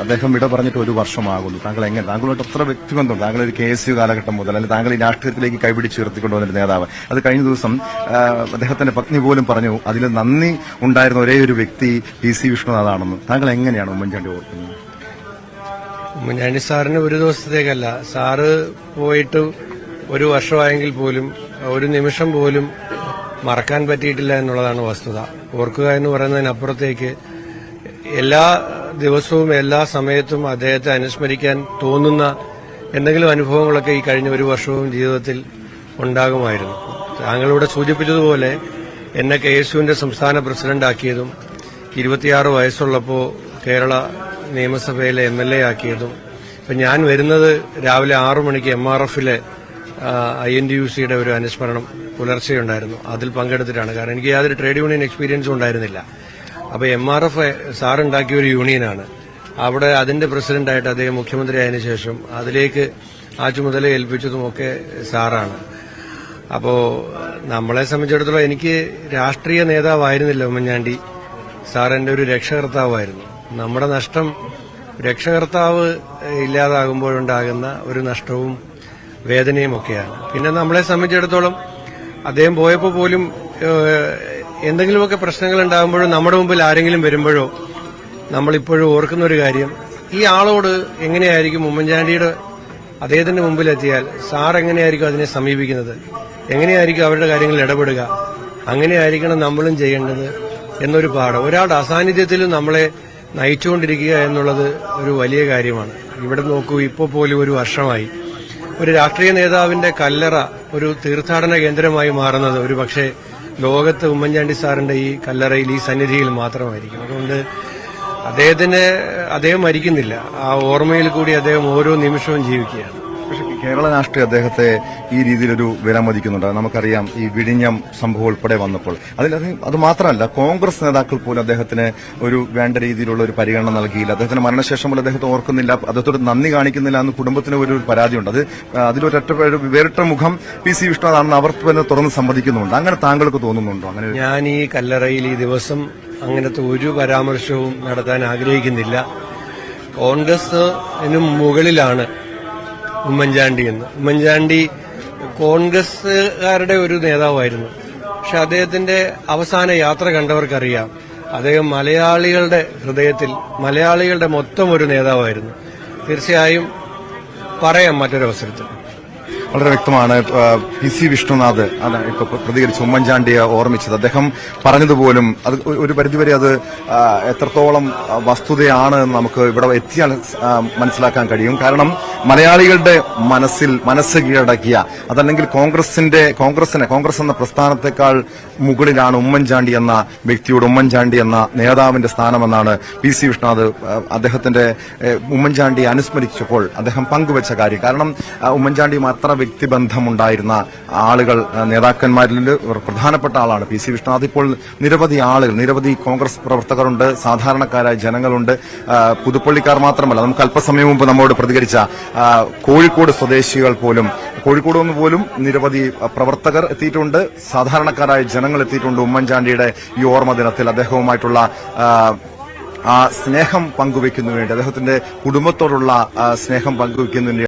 അദ്ദേഹം വിട പറഞ്ഞിട്ട് ഒരു വർഷമാകുന്നു. താങ്കളുമായിട്ട് എത്ര വ്യക്തിബന്ധം? താങ്കൾ ഒരു KSU കാലഘട്ടം മുതൽ അല്ലെങ്കിൽ താങ്കൾ ഈ രാഷ്ട്രീയത്തിലേക്ക് കൈപിടിച്ച് ഉയർത്തിക്കൊണ്ടുവന്നൊരു നേതാവ്. അത് കഴിഞ്ഞ ദിവസം അദ്ദേഹത്തിന്റെ പത്നി പോലും പറഞ്ഞു അതിൽ നന്ദി ഉണ്ടായിരുന്ന ഒരേ ഒരു വ്യക്തി PC വിഷ്ണുനാഥാണെന്ന്. താങ്കൾ എങ്ങനെയാണ് ഉമ്മൻചാണ്ടി ഓർക്കുന്നത്? ഉമ്മൻചാണ്ടി സാറിന് ഒരു ദിവസത്തേക്കല്ല, സാറ് പോയിട്ട് ഒരു വർഷമായെങ്കിൽ പോലും ഒരു നിമിഷം പോലും മറക്കാൻ പറ്റിയിട്ടില്ല എന്നുള്ളതാണ് വസ്തുത. ഓർക്കുക എന്ന് പറയുന്നതിനപ്പുറത്തേക്ക് എല്ലാ ദിവസവും എല്ലാ സമയത്തും അദ്ദേഹത്തെ അനുസ്മരിക്കാൻ തോന്നുന്ന എന്തെങ്കിലും അനുഭവങ്ങളൊക്കെ ഈ കഴിഞ്ഞ ഒരു വർഷവും ജീവിതത്തിൽ ഉണ്ടാകുമായിരുന്നു. താങ്കളിവിടെ സൂചിപ്പിച്ചതുപോലെ എന്നെ KSUവിന്റെ സംസ്ഥാന പ്രസിഡന്റാക്കിയതും 26 വയസ്സുള്ളപ്പോൾ കേരള നിയമസഭയിലെ MLA ആക്കിയതും ഇപ്പം ഞാൻ വരുന്നത് രാവിലെ 6 മണിക്ക് MRFലെ INTUCയുടെ ഒരു അനുസ്മരണം പുലർച്ചെയുണ്ടായിരുന്നു. അതിൽ പങ്കെടുത്തിട്ടാണ്. കാരണം എനിക്ക് യാതൊരു ട്രേഡ് യൂണിയൻ എക്സ്പീരിയൻസും ഉണ്ടായിരുന്നില്ല. അപ്പോൾ MRF സാറുണ്ടാക്കിയ ഒരു യൂണിയനാണ്. അവിടെ അതിന്റെ പ്രസിഡന്റായിട്ട് അദ്ദേഹം മുഖ്യമന്ത്രി ആയതിനു ശേഷം അതിലേക്ക് ആ ചുമതല ഏൽപ്പിച്ചതുമൊക്കെ സാറാണ്. അപ്പോൾ നമ്മളെ സംബന്ധിച്ചിടത്തോളം എനിക്ക് രാഷ്ട്രീയ നേതാവായിരുന്നില്ല ഉമ്മൻചാണ്ടി. സാർ എന്റെ ഒരു രക്ഷകർത്താവായിരുന്നു. നമ്മുടെ നഷ്ടം രക്ഷകർത്താവ് ഇല്ലാതാകുമ്പോഴുണ്ടാകുന്ന ഒരു നഷ്ടവും വേദനയും ഒക്കെയാണ്. പിന്നെ നമ്മളെ സംബന്ധിച്ചിടത്തോളം അദ്ദേഹം പോയപ്പോൾ പോലും എന്തെങ്കിലുമൊക്കെ പ്രശ്നങ്ങൾ ഉണ്ടാകുമ്പോഴോ നമ്മുടെ മുമ്പിൽ ആരെങ്കിലും വരുമ്പോഴോ നമ്മളിപ്പോഴും ഓർക്കുന്ന ഒരു കാര്യം, ഈ ആളോട് എങ്ങനെയായിരിക്കും ഉമ്മൻചാണ്ടിയുടെ അദ്ദേഹത്തിന്റെ മുമ്പിലെത്തിയാൽ സാർ എങ്ങനെയായിരിക്കും അതിനെ സമീപിക്കുന്നത്, എങ്ങനെയായിരിക്കും അവരുടെ കാര്യങ്ങളിൽ ഇടപെടുക, അങ്ങനെയായിരിക്കണം നമ്മളും ചെയ്യേണ്ടത് എന്നൊരു പാഠം ഒരാളുടെ അസാന്നിധ്യത്തിലും നമ്മളെ നയിച്ചുകൊണ്ടിരിക്കുക എന്നുള്ളത് ഒരു വലിയ കാര്യമാണ്. ഇവിടെ നോക്കൂ, ഇപ്പോൾ പോലും ഒരു വർഷമായി ഒരു രാഷ്ട്രീയ നേതാവിന്റെ കല്ലറ ഒരു തീർത്ഥാടന കേന്ദ്രമായി മാറുന്നത് ഒരു പക്ഷേ ലോകത്ത് ഉമ്മൻചാണ്ടി സാറിന്റെ ഈ കല്ലറയിൽ ഈ സന്നിധിയിൽ മാത്രമായിരിക്കും. അതുകൊണ്ട് അദ്ദേഹം മരിക്കുന്നില്ല, ആ ഓർമ്മയിൽ കൂടി അദ്ദേഹം ഓരോ നിമിഷവും ജീവിക്കുകയാണ്. പക്ഷെ കേരള രാഷ്ട്രീയം അദ്ദേഹത്തെ ഈ രീതിയിലൊരു വിലമതിക്കുന്നുണ്ട്. നമുക്കറിയാം ഈ വിഴിഞ്ഞം സംഭവം ഉൾപ്പെടെ വന്നപ്പോൾ അത് മാത്രമല്ല, കോൺഗ്രസ് നേതാക്കൾ പോലും അദ്ദേഹത്തിന് ഒരു വേണ്ട രീതിയിലുള്ള ഒരു പരിഗണന നൽകിയില്ല. അദ്ദേഹത്തിന് മരണശേഷം പോലും അദ്ദേഹത്തെ ഓർക്കുന്നില്ല, അദ്ദേഹത്തോട് നന്ദി കാണിക്കുന്നില്ല എന്ന് കുടുംബത്തിന് ഒരു പരാതിയുണ്ട്. അതിലൊരൊറ്റ വേറിട്ട മുഖം PC വിഷ്ണുനാഥാണെന്ന് അവർ തന്നെ തുറന്ന് സമ്മതിക്കുന്നുണ്ട്. അങ്ങനെ താങ്കൾക്ക് തോന്നുന്നുണ്ടോ? അങ്ങനെ ഞാൻ ഈ കല്ലറയിൽ ഈ ദിവസം അങ്ങനത്തെ ഒരു പരാമർശവും നടത്താൻ ആഗ്രഹിക്കുന്നില്ല. കോൺഗ്രസിന് മുകളിലാണ് ഉമ്മൻചാണ്ടി എന്ന്. ഉമ്മൻചാണ്ടി കോൺഗ്രസുകാരുടെ ഒരു നേതാവായിരുന്നു. പക്ഷെ അദ്ദേഹത്തിന്റെ അവസാന യാത്ര കണ്ടവർക്കറിയാം, അദ്ദേഹം മലയാളികളുടെ ഹൃദയത്തിൽ മലയാളികളുടെ മൊത്തം ഒരു നേതാവായിരുന്നു. തീർച്ചയായും പറയാം മറ്റൊരവസരത്തിൽ. വളരെ വ്യക്തമാണ്. PC വിഷ്ണുനാഥ് അതാണ് ഇപ്പൊ പ്രതികരിച്ച് ഉമ്മൻചാണ്ടിയെ ഓർമ്മിച്ചത്. അദ്ദേഹം പറഞ്ഞതുപോലും അത് ഒരു പരിധിവരെ അത് എത്രത്തോളം വസ്തുതയാണ് നമുക്ക് ഇവിടെ എത്തിയാൽ മനസ്സിലാക്കാൻ കഴിയും. കാരണം മലയാളികളുടെ മനസ്സ് കീഴടക്കിയ, അതല്ലെങ്കിൽ കോൺഗ്രസ് എന്ന പ്രസ്ഥാനത്തെക്കാൾ മുകളിലാണ് ഉമ്മൻചാണ്ടി എന്ന വ്യക്തിയുടെ, ഉമ്മൻചാണ്ടി എന്ന നേതാവിന്റെ സ്ഥാനമെന്നാണ് PC വിഷ്ണുനാഥ് അദ്ദേഹത്തിന്റെ ഉമ്മൻചാണ്ടിയെ അനുസ്മരിച്ചപ്പോൾ അദ്ദേഹം പങ്കുവച്ച കാര്യം. കാരണം ഉമ്മൻചാണ്ടിയും അത്ര വ്യക്തിബന്ധമുണ്ടായിരുന്ന ആളുകൾ, നേതാക്കന്മാരിൽ പ്രധാനപ്പെട്ട ആളാണ് PC വിഷ്ണുനാഥ്. ഇപ്പോൾ നിരവധി കോൺഗ്രസ് പ്രവർത്തകരുണ്ട്, സാധാരണക്കാരായ ജനങ്ങളുണ്ട്, പുതുപ്പള്ളിക്കാർ മാത്രമല്ല. നമുക്ക് അല്പസമയം മുമ്പ് നമ്മോട് പ്രതികരിച്ച കോഴിക്കോട് സ്വദേശികൾ പോലും, കോഴിക്കോട് നിന്ന് പോലും നിരവധി പ്രവർത്തകർ എത്തിയിട്ടുണ്ട്, സാധാരണക്കാരായ ജനങ്ങൾ എത്തിയിട്ടുണ്ട്. ഉമ്മൻചാണ്ടിയുടെ ഈ ഓർമ്മ ദിനത്തിൽ അദ്ദേഹവുമായിട്ടുള്ള ആ സ്നേഹം പങ്കുവയ്ക്കുന്നതിന് വേണ്ടി, അദ്ദേഹത്തിന്റെ കുടുംബത്തോടുള്ള സ്നേഹം പങ്കുവയ്ക്കുന്നതിന്